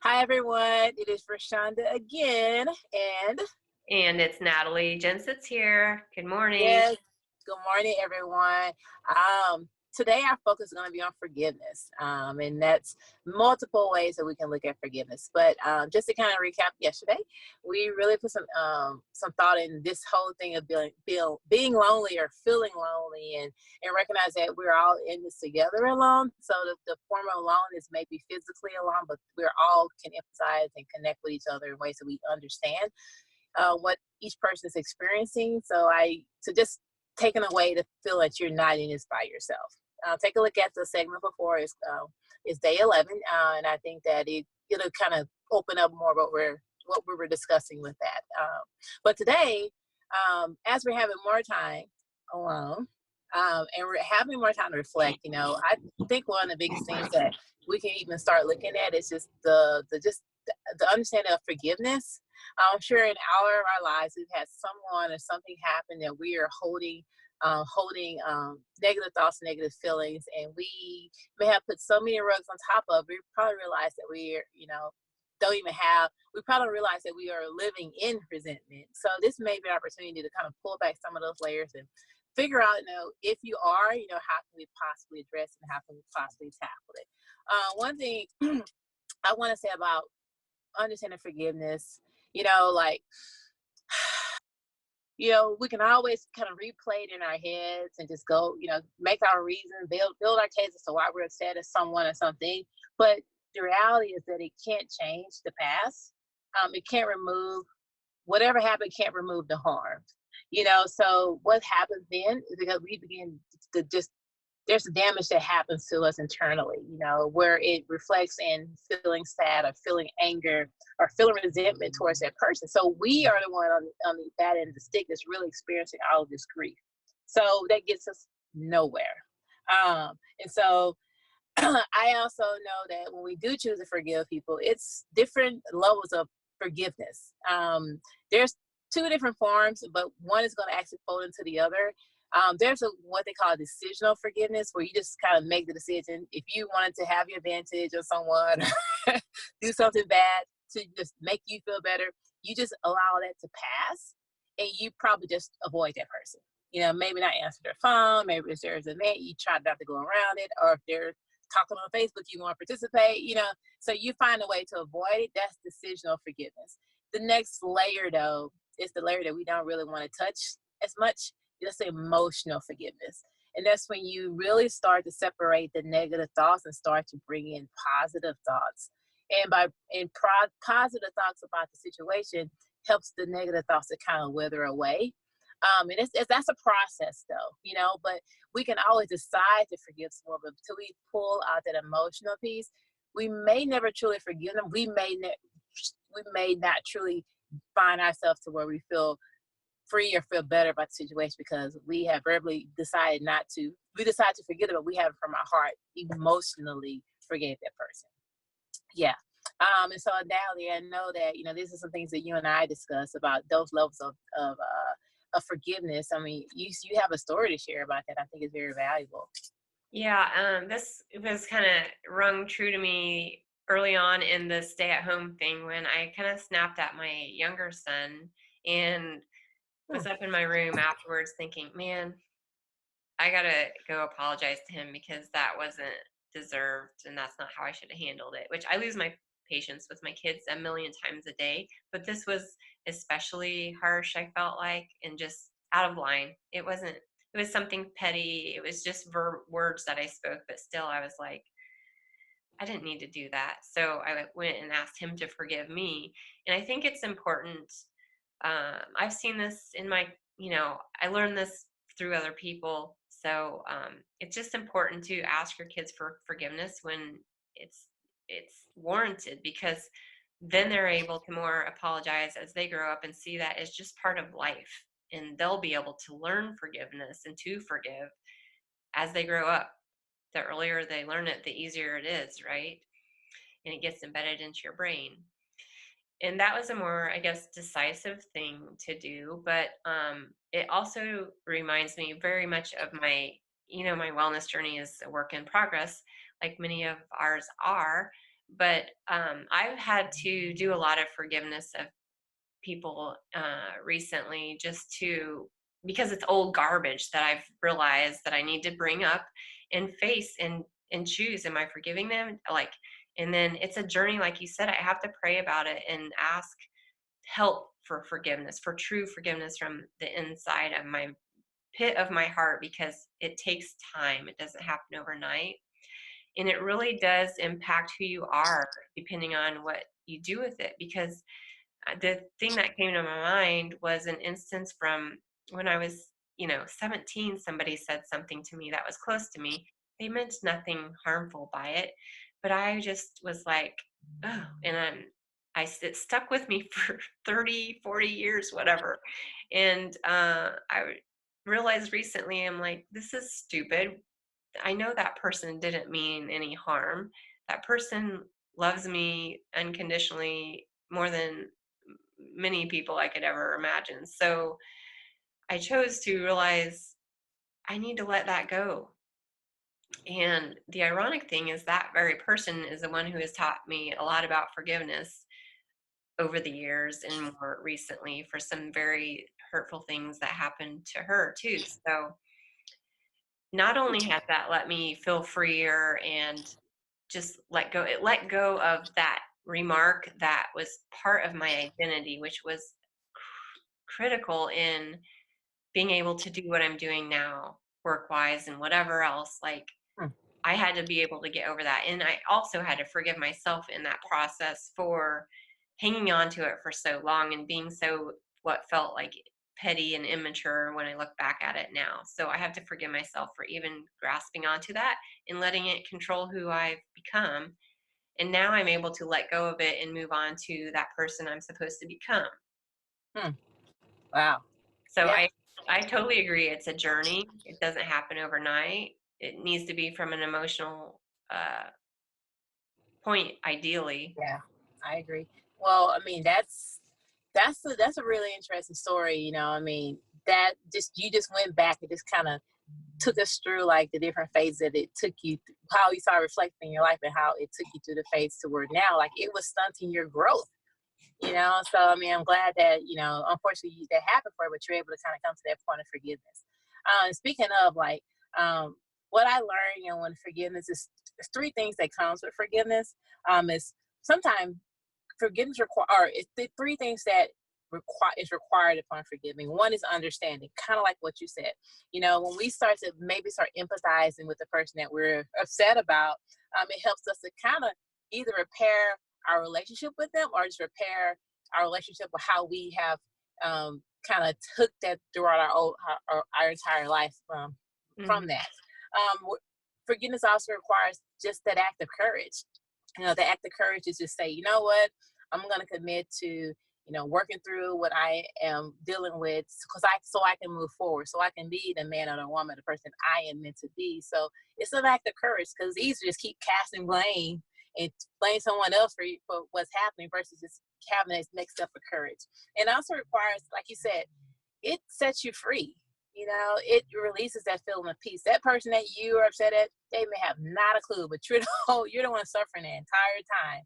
Hi, everyone. It is Rashonda again. And And it's Natalie Jensitz here. Good morning. yes, good morning, everyone. Today, our focus is going to be on forgiveness. And that's multiple ways that we can look at forgiveness. But just to kind of recap yesterday, we really put some thought in this whole thing of being lonely or feeling lonely and recognize that we're all in this together alone. So the form of loneliness may be physically alone, but we're all can emphasize and connect with each other in ways that we understand what each person is experiencing. So just taking away to feel that you're not in this by yourself. Take a look at the segment before is day 11, and I think that it'll kind of open up more what we were discussing with that. But today, as we're having more time alone, and we're having more time to reflect, I think one of the biggest things that we can even start looking at is just the understanding of forgiveness. I'm sure in all of our lives we've had someone or something happen that we are holding negative thoughts, negative feelings, and we may have put so many rugs on top of. We probably realize that don't even have. We probably realize that we are living in resentment. So this may be an opportunity to kind of pull back some of those layers and figure out, if you are, how can we possibly address it and how can we possibly tackle it. One thing I want to say about understanding forgiveness, like, we can always kind of replay it in our heads and just go, make our reason, build our case as to why we're upset at someone or something. But the reality is that it can't change the past. It can't remove whatever happened, can't remove the harm. So what happens then is because we begin to just there's damage that happens to us internally, where it reflects in feeling sad or feeling anger or feeling resentment towards that person. So we are the one on the bad end of the stick that's really experiencing all of this grief. So that gets us nowhere. And so I also know that when we do choose to forgive people, it's different levels of forgiveness. There's two different forms, but one is going to actually fold into the other. There's what they call decisional forgiveness, where you just kind of make the decision. If you wanted to have your advantage of someone, do something bad to just make you feel better, you just allow that to pass, and you probably just avoid that person. Maybe not answer their phone. Maybe if there's an event, you try not to go around it, or if they're talking on Facebook, you want to participate. So you find a way to avoid it. That's decisional forgiveness. The next layer, though, is the layer that we don't really want to touch as much. Just emotional forgiveness. And that's when you really start to separate the negative thoughts and start to bring in positive thoughts. And positive thoughts about the situation helps the negative thoughts to kind of wither away. And that's a process, though, but we can always decide to forgive someone, but until we pull out that emotional piece, we may never truly forgive them. We may not truly find ourselves to where we feel free or feel better about the situation because we have verbally decided not to. We decide to forget it, but we have from our heart emotionally forgave that person. Yeah. And so Natalie, I know that these are some things that you and I discuss about those levels of forgiveness. I mean, you have a story to share about that. I think is very valuable. Yeah, this was kind of rung true to me early on in the stay-at-home thing when I kind of snapped at my younger son and Hmm. was up in my room afterwards thinking, man, I gotta go apologize to him because that wasn't deserved and that's not how I should have handled it. Which I lose my patience with my kids a million times a day, but this was especially harsh, I felt like, and just out of line. It was something petty. It was just words that I spoke, but still I was like, I didn't need to do that. So I went and asked him to forgive me. And I think it's important. I've seen this in I learned this through other people. So it's just important to ask your kids for forgiveness when it's it's warranted because then they're able to more apologize as they grow up and see that it's just part of life and they'll be able to learn forgiveness and to forgive as they grow up. The earlier they learn it, the easier it is, right? And it gets embedded into your brain. And that was a more, I guess, decisive thing to do. But it also reminds me very much of my wellness journey is a work in progress, like many of ours are. but I've had to do a lot of forgiveness of people recently, just to, because it's old garbage that I've realized that I need to bring up and face and choose. Am I forgiving them? Like, and then it's a journey, like you said. I have to pray about it and ask help for forgiveness, for true forgiveness from the inside of my pit of my heart, because it takes time. It doesn't happen overnight. And it really does impact who you are depending on what you do with it. Because the thing that came to my mind was an instance from when I was, 17. Somebody said something to me that was close to me. They meant nothing harmful by it, but I just was like, oh, and it stuck with me for 30, 40 years, whatever. And I realized recently, I'm like, this is stupid. I know that person didn't mean any harm. That person loves me unconditionally more than many people I could ever imagine. So I chose to realize I need to let that go. And the ironic thing is that very person is the one who has taught me a lot about forgiveness over the years, and more recently for some very hurtful things that happened to her too. So not only has that let me feel freer and just let go of that remark that was part of my identity, which was critical in being able to do what I'm doing now, work wise and whatever else. Like, Hmm. I had to be able to get over that. And I also had to forgive myself in that process for hanging on to it for so long and being so, what felt like, petty and immature when I look back at it now. So I have to forgive myself for even grasping onto that and letting it control who I've become. And now I'm able to let go of it and move on to that person I'm supposed to become. Hmm. Wow. So Yeah. I totally agree. It's a journey. It doesn't happen overnight. It needs to be from an emotional uh, point, ideally. Yeah, I agree. Well, I mean, that's a really interesting story. I mean, that just you just went back and just kind of took us through like the different phases that it took you, how you started reflecting your life and how it took you through the phase to where now, like it was stunting your growth. So I mean, I'm glad that unfortunately that happened for you, but you're able to kind of come to that point of forgiveness. Speaking of like, what I learned, when forgiveness is, there's three things that comes with forgiveness. Is sometimes forgiveness require, or it's the three things that required upon forgiving. One is understanding, kind of like what you said. When we start empathizing with the person that we're upset about, it helps us to kind of either repair our relationship with them or just repair our relationship with how we have kind of took that throughout our entire life from Hmm. that. Forgiveness also requires just that act of courage. The act of courage is just say, you know what, I'm going to commit to working through what I am dealing with, so I can move forward, so I can be the man or the woman, the person I am meant to be. So it's an act of courage, because it's easy to just keep casting blame and blame someone else for what's happening versus just having this next step of courage. And also requires, like you said, it sets you free. It releases that feeling of peace. That person that you are upset at, they may have not a clue, but you're the one suffering the entire time,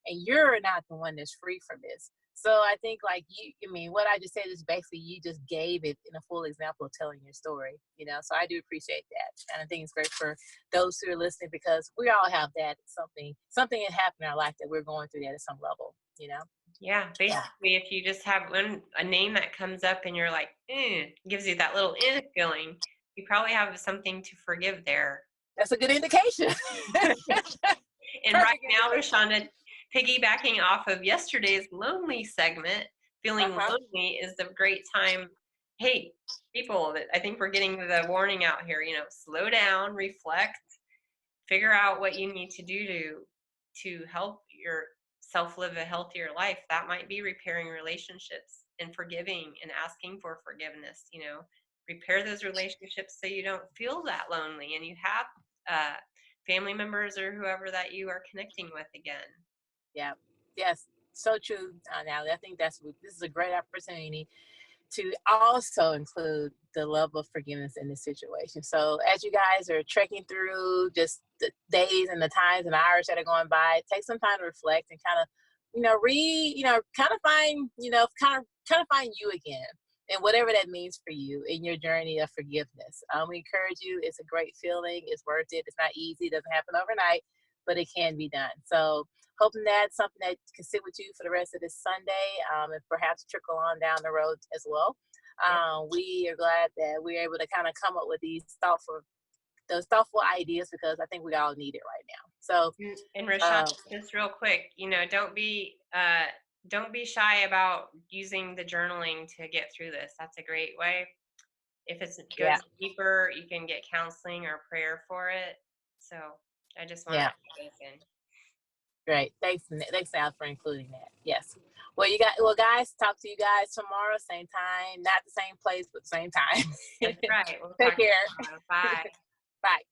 and you're not the one that's free from this. So I think, like I mean, what I just said is basically you just gave it in a full example of telling your story. So I do appreciate that, and I think it's great for those who are listening, because we all have that something that happened in our life that we're going through that at some level. Yeah, Yeah, basically, if you just have a name that comes up and you're like, gives you that little feeling, you probably have something to forgive there. that's a good indication. And right Perfect now, indication. Rashonda, piggybacking off of yesterday's lonely segment, feeling Uh-huh. lonely is the great time. Hey, people, that I think we're getting the warning out here. Slow down, reflect, figure out what you need to do to help yourself live a healthier life. That might be repairing relationships and forgiving and asking for forgiveness. Repair those relationships so you don't feel that lonely and you have uh, family members or whoever that you are connecting with again. Yeah. Yes. So true, Natalie. I think this is a great opportunity to also include the level of forgiveness in this situation. So as you guys are trekking through just the days and the times and hours that are going by, take some time to reflect and kind of, kind of find, kind of find you again and whatever that means for you in your journey of forgiveness. We encourage you. It's a great feeling. It's worth it. It's not easy. It doesn't happen overnight, but it can be done. So hoping that's something that can sit with you for the rest of this Sunday, and perhaps trickle on down the road as well. We are glad that we're able to kind of come up with those thoughtful ideas because I think we all need it right now. So, and Rashad, just real quick, don't be shy about using the journaling to get through this. That's a great way. If it goes deeper, you can get counseling or prayer for it. So I just want to put this in. Great. Thanks, Al, for including that. Yes. Well, guys, talk to you guys tomorrow, same time, not the same place, but same time. That's right. Take care. Bye. Bye.